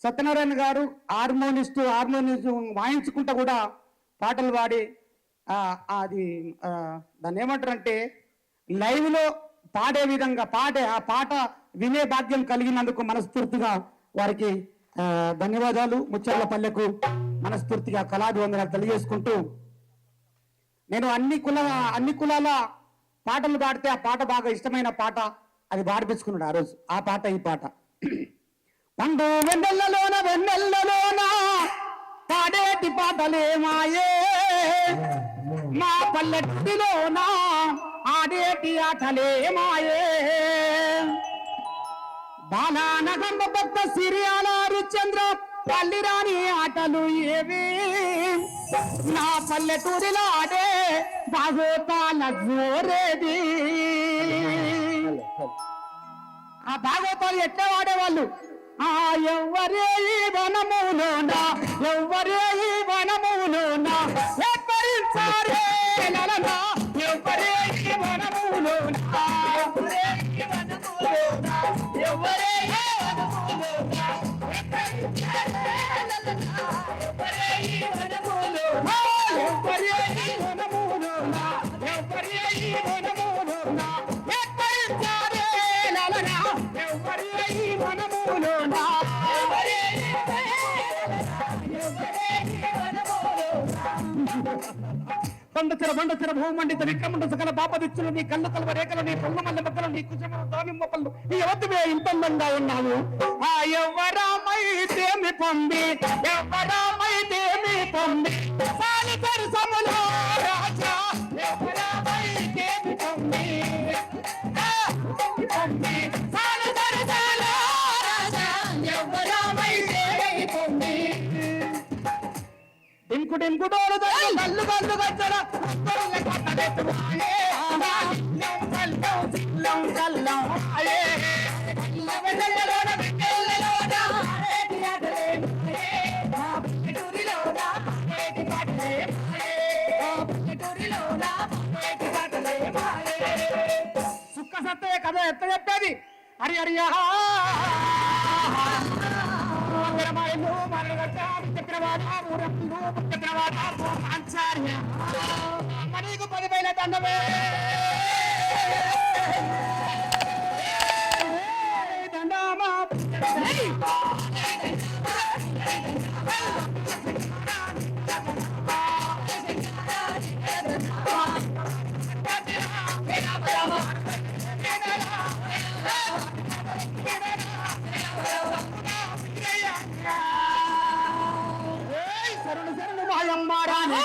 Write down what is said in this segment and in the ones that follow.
సత్యనారాయణ గారు హార్మోనిస్ట్ వాయించుకుంటా కూడా పాటలు పాడి అది దాన్ని ఏమంటారంటే లైవ్లో పాడే విధంగా ఆ పాట వినే భాగ్యం కలిగినందుకు మనస్ఫూర్తిగా వారికి ధన్యవాదాలు. ముచ్చర్లపల్లెకు మనస్ఫూర్తిగా కళాభివందనాలు తెలియజేసుకుంటూ, నేను అన్ని కులాల పాటలు పాడితే ఆ పాట బాగా ఇష్టమైన పాట అది పాడిపించుకున్నాడు ఆ రోజు. ఆ పాట ఈ పాట పండు వెన్నెల్లలోన పాడేటి పాటలే మాయే, మా పల్లెటిలోన ఆడేటి ఆటలే మాయే, బాలానగంబ భక్త సిరియాల హరిశ్చంద్ర పల్లిరాని ఆటలు ఏవి, నా పల్లెటూరిలో ఆడే భాగోతాల జోరేది. ఆ భాగోతాలు ఎట్లా వాడేవాళ్ళు, ఎవ్వరే ఈ వనములోన ఎవ్వరే ఈ వనములోన ఎవ్వరించారే నలనా, ఎవ్వరే ఈ వనములోన ఎవ్వరే ఈ వనములోన ఎవ్వరే ఈ వనములోన ఎవ్వరే ఈ వనములోన ఎవ్వరే ఈ వనములోన ఎవ్వరే ఈ వనములోన ఎవ్వరించారే నలనా, ఎవ్వరే ఈ వనములోన బండచెర భూమండిత విక్రముండ సకల పాపదిచ్చులు నీ కళ్ళు కలవ రేఖలు నీ పొంగు మల్ల మొక్కలు నీ కుశమ దానిమ్మ పళ్ళు నీ ఎవరివే ఇంతందంగా ఉన్నావు. ఆ ఎవరామైతేమి పొంది ఎవరామైతేమి పొంది సాలి సరసములో రాజా ఎవరామైతేమి పొంది పొంది సాలి సరసములో రాజా ఎవరామైతేమి పొంది డింకు డోలు కళ్ళు కళ్ళు గచ్చర సుక్క సత్తే కథ ఎత్త చెప్పేది హరి హరియా మనకు 10,000 దండమే దండమా శరణు మాయమ్మారాని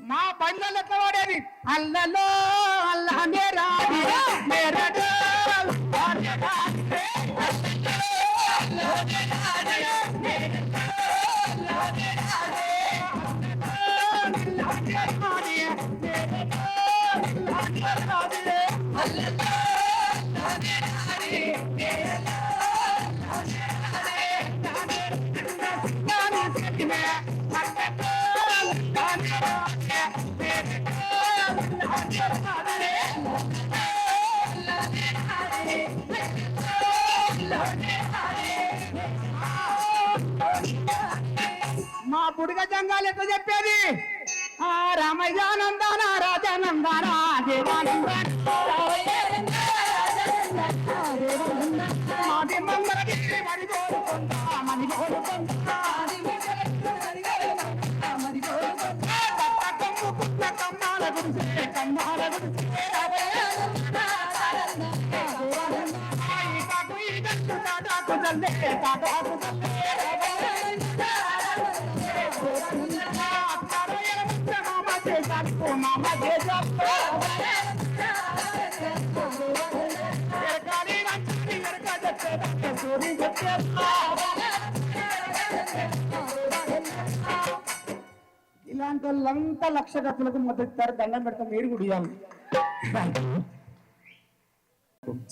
మా బండ్లలో ఎట్లా వాడేది అల్లలో అల్లనే రాని మేరడు మా బుడిగ జంగాలు ఎట్లా చెప్పేది ఆ రామయ్యానందాన రాజానందాన ఇలాంటి వాళ్ళంతా లక్ష గతులకు మొదటి దండం పెడతాం. మీరు కూడా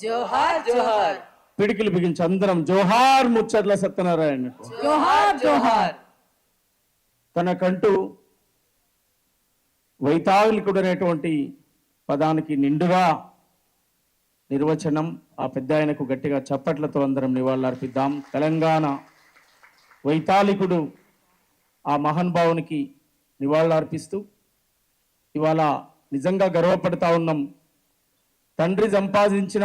జోహార్ జోహార్ పిడికిలు బిగించి అందరం జోహార్ ముచ్చర్ల సత్యనారాయణ. జోహార్ జోహార్. తనకంటూ వైతాళికుడు అనేటువంటి పదానికి నిండుగా నిర్వచనం ఆ పెద్ద ఆయనకు గట్టిగా చప్పట్లతో అందరం నివాళులర్పిద్దాం. తెలంగాణ వైతాళికుడు ఆ మహానుభావునికి నివాళులర్పిస్తూ ఇవాళ నిజంగా గర్వపడతా ఉన్నాం. తండ్రి సంపాదించిన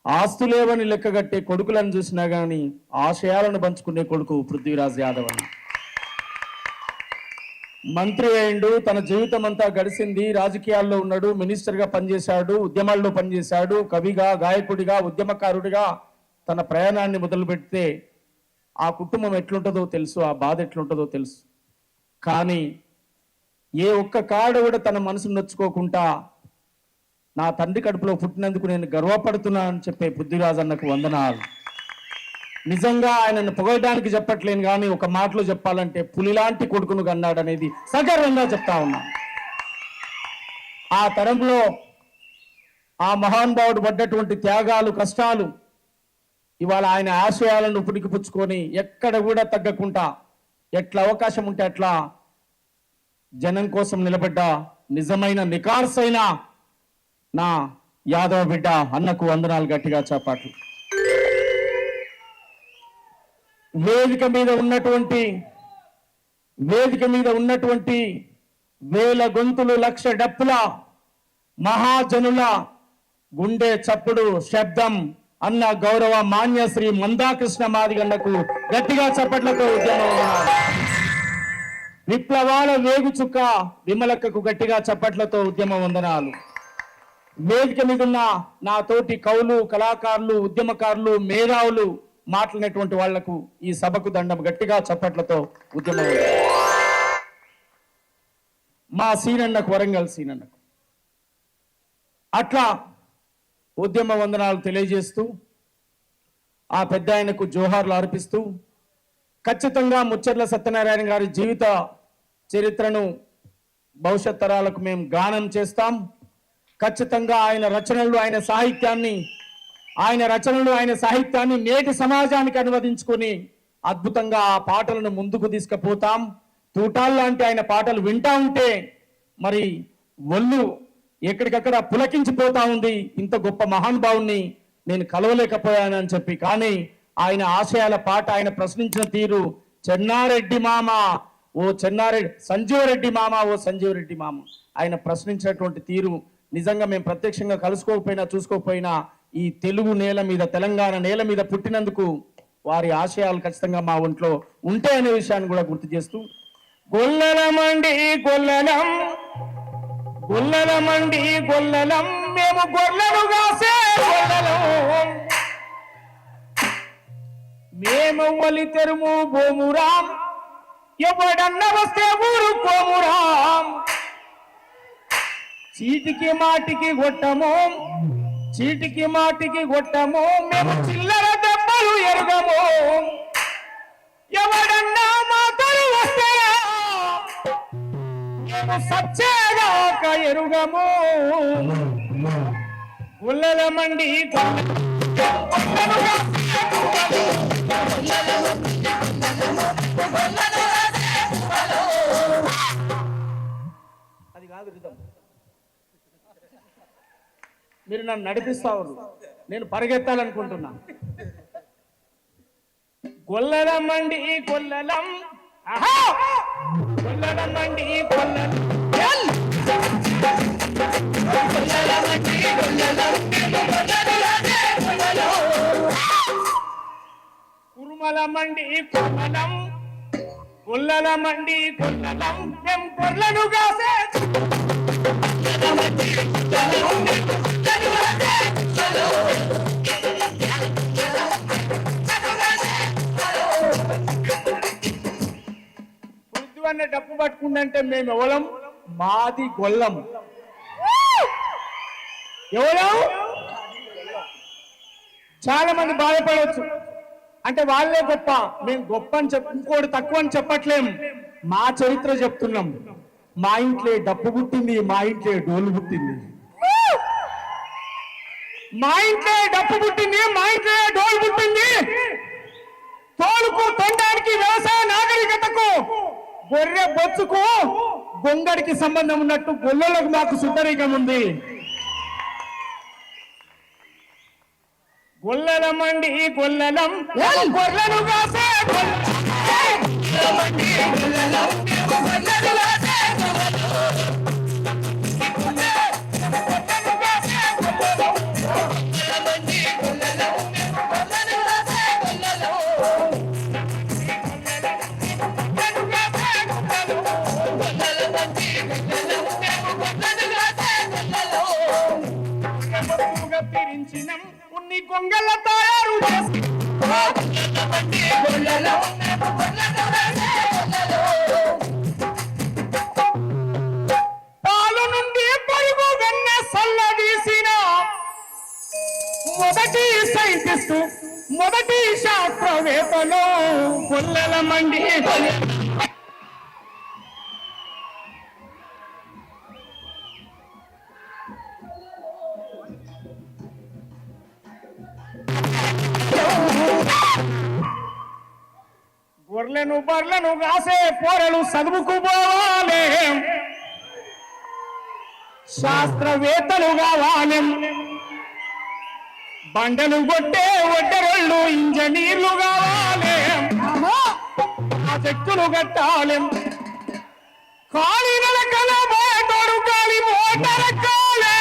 ఆస్తులేవని లెక్కగట్టే కొడుకులను చూసినా కానీ ఆశయాలను పంచుకునే కొడుకు పృథ్వీరాజ్ యాదవ్ అని. మంత్రి అయిండు, తన జీవితం అంతా గడిచింది రాజకీయాల్లో ఉన్నాడు, మినిస్టర్గా పనిచేశాడు, ఉద్యమాల్లో పనిచేశాడు, కవిగా, గాయకుడిగా, ఉద్యమకారుడిగా తన ప్రయాణాన్ని మొదలు పెడితే ఆ కుటుంబం ఎట్లుంటుందో తెలుసు, ఆ బాధ ఎట్లుంటుందో తెలుసు. కానీ ఏ ఒక్క కాడ కూడా తన మనసును నొచ్చుకోకుండా నా తండ్రి కడుపులో పుట్టినందుకు నేను గర్వపడుతున్నానని చెప్పే పృథ్వీరాజ్ అన్నకు వందనాలు. నిజంగా ఆయనను పొగడడానికి చెప్పట్లేను కానీ ఒక మాటలో చెప్పాలంటే పులిలాంటి కొడుకును కన్నాడు అనేది సగర్వంగా చెప్తా ఉన్నా. ఆ తరంలో ఆ మహానుభావుడు పడ్డటువంటి త్యాగాలు, కష్టాలు ఇవాళ ఆయన ఆశయాలను పుణికిపుచ్చుకొని ఎక్కడ కూడా తగ్గకుండా ఎట్లా అవకాశం ఉంటే అట్లా జనం కోసం నిలబడ్డ నిజమైన నికార్సైన నా యాదవ బిడ్డ అన్నకు వందనాలు. గట్టిగా చప్పట్లు. వేదిక మీద ఉన్నటువంటి వేల గొంతులు, లక్ష డప్పుల మహాజనుల గుండె చప్పుడు శబ్దం అన్న గౌరవ మాన్య శ్రీ మందాకృష్ణ మాదిగన్నకు గట్టిగా చప్పట్లతో ఉద్యమం. విప్లవాల వేగుచుక్క విమలక్కకు గట్టిగా చప్పట్లతో ఉద్యమ వందనాలు. వేదిక మీద ఉన్న నా తోటి కవులు, కళాకారులు, ఉద్యమకారులు, మేధావులు మాట్లాడినటువంటి వాళ్లకు ఈ సభకు దండం. గట్టిగా చప్పట్లతో ఉద్యమం. మా సీనన్నకు, వరంగల్ సీనన్నకు అట్లా ఉద్యమ వందనాలు తెలియజేస్తూ ఆ పెద్ద ఆయనకు జోహార్లు అర్పిస్తూ ఖచ్చితంగా ముచ్చర్ల సత్యనారాయణ గారి జీవిత చరిత్రను భవిష్యత్ తరాలకు మేము గానం చేస్తాం. ఖచ్చితంగా ఆయన రచనలు, ఆయన సాహిత్యాన్ని నేటి సమాజానికి అనువదించుకొని అద్భుతంగా ఆ పాటలను ముందుకు తీసుకుపోతాం. తూటాల్లాంటి ఆయన పాటలు వింటా ఉంటే మరి ఒళ్ళు ఎక్కడికక్కడ పులకించిపోతా ఉంది. ఇంత గొప్ప మహానుభావుని నేను కలవలేకపోయానని చెప్పి. కానీ ఆయన ఆశయాల పాట, ఆయన ప్రశ్నించిన తీరు, చెన్నారెడ్డి మామ ఓ చెన్నారెడ్డి, సంజీవరెడ్డి మామ ఓ సంజీవరెడ్డి మామ, ఆయన ప్రశ్నించినటువంటి తీరు నిజంగా మేము ప్రత్యక్షంగా కలుసుకోకపోయినా చూసుకోకపోయినా ఈ తెలుగు నేల మీద, తెలంగాణ నేల మీద పుట్టినందుకు వారి ఆశయాలు ఖచ్చితంగా మా ఒంట్లో ఉంటాయనే విషయాన్ని కూడా గుర్తు చేస్తూ గొల్లలమండి గొల్లలం, గొల్లలమండి గొల్లలం, మేము గొర్రెలు కాసే గొల్లలం, మేము ఒలి తెరుము భూమురాం, ఎవడన్న వస్తే ఊరుకోమురాం, చీటికి మాటికి కొట్టము, చీటికి మాటికి కొట్టము, మేము చిల్లర దెబ్బలు ఎరుగము, ఎవడన్నా మాటలు వస్తారా మేము సచ్చేదాక ఎరుగము, గుల్లలమండి అది కాదు రిధం. మీరు నన్ను నడిపిస్తావు, నేను పరిగెత్తాలనుకుంటున్నా. గొల్లలమండి గొల్లలం, గొల్లలమండి గొల్లలం, కురుమలమండి కురుమలం, గొల్లలమండి గొల్లలం, మేము గొర్రెలు కాసే అన్న డప్పు పట్టుకుందంటే మేము ఎవలం, మాది గొల్లం. ఎవలం చాలా మంది బాధపడవచ్చు, అంటే వాళ్ళే గొప్ప, మేము గొప్ప అని ఇంకోటి తక్కువ అని చెప్పట్లేము, మా చరిత్ర చెప్తున్నాం. మా ఇంట్లో డప్పు పుట్టింది, మా ఇంట్లో డోలు పుట్టింది. మా ఇంట్లో డప్పు పుట్టింది, మా ఇంట్లో డోలు పుట్టింది. తోలుకు తొండానికి వ్యవసాయ నాగరికతకు గొర్రె బొచ్చుకు గొంగడికి సంబంధం ఉన్నట్టు గొల్లలకు మాకు సుద్దరికం ఉంది. గొల్లలమండి గొల్లలం గొర్రెలు కాసే పిరించినం ఉన్ని గొంగల తయారు చేసి పాలు నుండి పరుగు వెన్న సల్లదీసిన మొదటి సైంటిస్టు, మొదటి శాస్త్రవేత్తలు గొల్లల మండి. గొర్రెలను బర్లను కాసే పోరలు చదువుకు పోవాలి, శాస్త్రవేత్తలు కావాలి. బండలు కొట్టే ఒడ్డరోళ్ళు ఇంజనీర్లు కావాలి, ప్రాజెక్టులు కట్టాలి. ఖాళీ నలకల మోటారు గాలి మోటార్ ఎక్కాలి,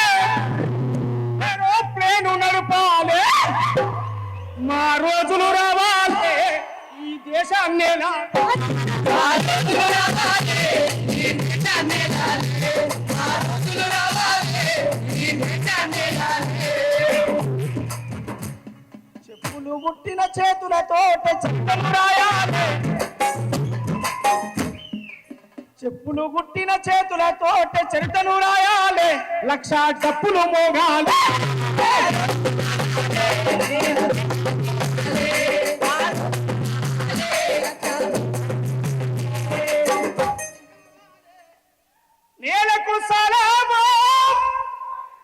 ఏరోప్లేను నడపాలి. మా రోజులు రావాలి ఈ దేశాన్నేలా. చెప్పులు పుట్టిన చేతులతో చరితను రాయాలి, చెప్పులు పుట్టిన చేతులతో చరితను రాయాలి. లక్ష డప్పులు మోగాలి, నేలకు సలామో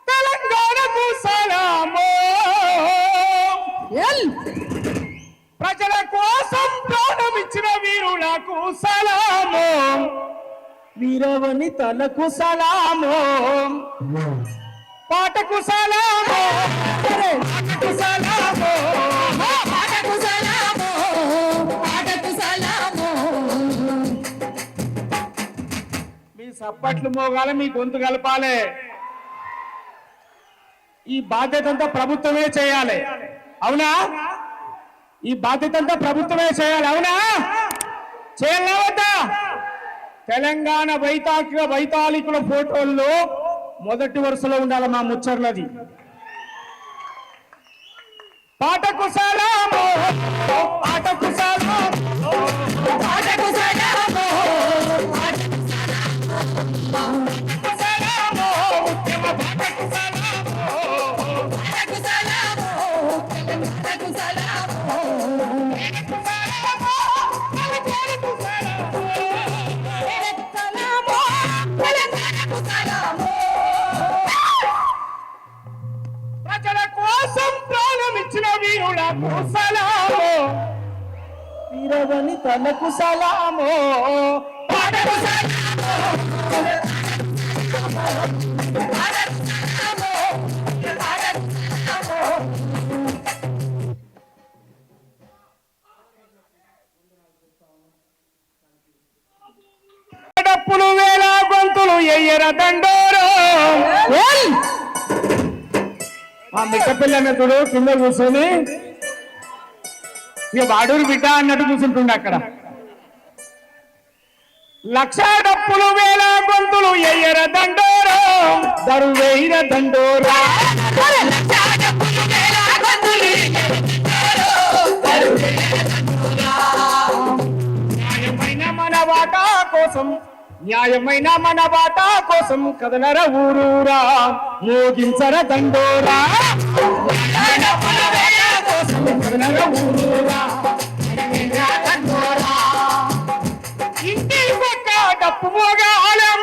తెలంగాణకు సలామో, ప్రజల కోసం ప్రాణమిచ్చిన వీరులకు సలామో, వీరవని తలకు సలామో, పాటకు సలామో, పాటకు సలామో, పాటకు సలామో, పాటకు సలామో. మీ సప్పట్లు మోగాలి, మీ గొంతు కలపాలి. ఈ బాధ్యత అంతా ప్రభుత్వమే చేయాలి, అవునా? ఈ బాధ్యత అంతా ప్రభుత్వమే చేయాలి, అవునా? చేయాలా వద్దా? తెలంగాణ వైతాళికుల ఫోటోల్లో మొదటి వరుసలో ఉండాలి మా ముచ్చర్లది. పాటకు సలామో, పాటకు సలామో, పాటకు సలామో, పాటకు సలామో, ఉద్యమ పాటకు సలామో, పాటకు సలామో, పాటకు సలామో, పాటకు సలామో, పాటకు సలామో, పాటకు సలామో. ప్రజల కోసం ప్రాణమిచ్చిన వీరులకు సలామో, వీరవని తలకు సలామో, పాటకు సలామో, పాటకు సలామో, పాటకు సలామో. డప్పులు వేల గొంతులు ఎయ్యర దండోరో. ఆ మిట్ట పిల్లన్నతుడు కింద కూర్చొని ఇక వాడూరు బిడ్డ అన్నట్టు కూర్చుంటుండే అక్కడ. లక్ష డప్పులు వేల గొంతులు ఎయ్యర దండోరో, దరువేయిర దండోరా. న్యాయమైన మన వాటా కోసం, న్యాయమైన మన వాటా కోసం కదలర ఊరూరా, మోగించర దండోరా. కదలర ఊరూరా, ఇంటి పక్క డప్పు మోగ ఆలయం,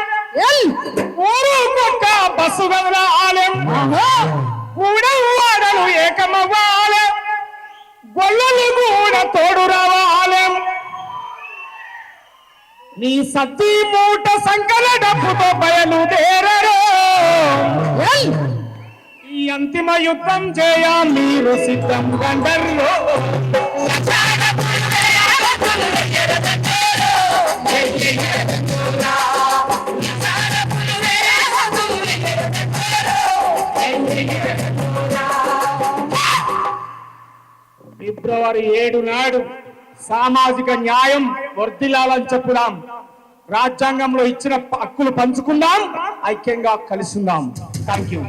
ఊరు పక్క బస్సు గదల ఆలయం, ఊడవాడ నీ సత్తి మూట సంకల డబ్బుతో బయలుదేరరు ఈ అంతిమ యుద్ధం చేయ మీరు సిద్ధం గండర్లో ఫిబ్రవరి 7 నాడు సామాజిక న్యాయం వర్ధిల్లాలని చెప్పుదాం. రాజ్యాంగంలో ఇచ్చిన హక్కులు పంచుకుందాం, ఐక్యంగా కలిసిందాం. Thank you.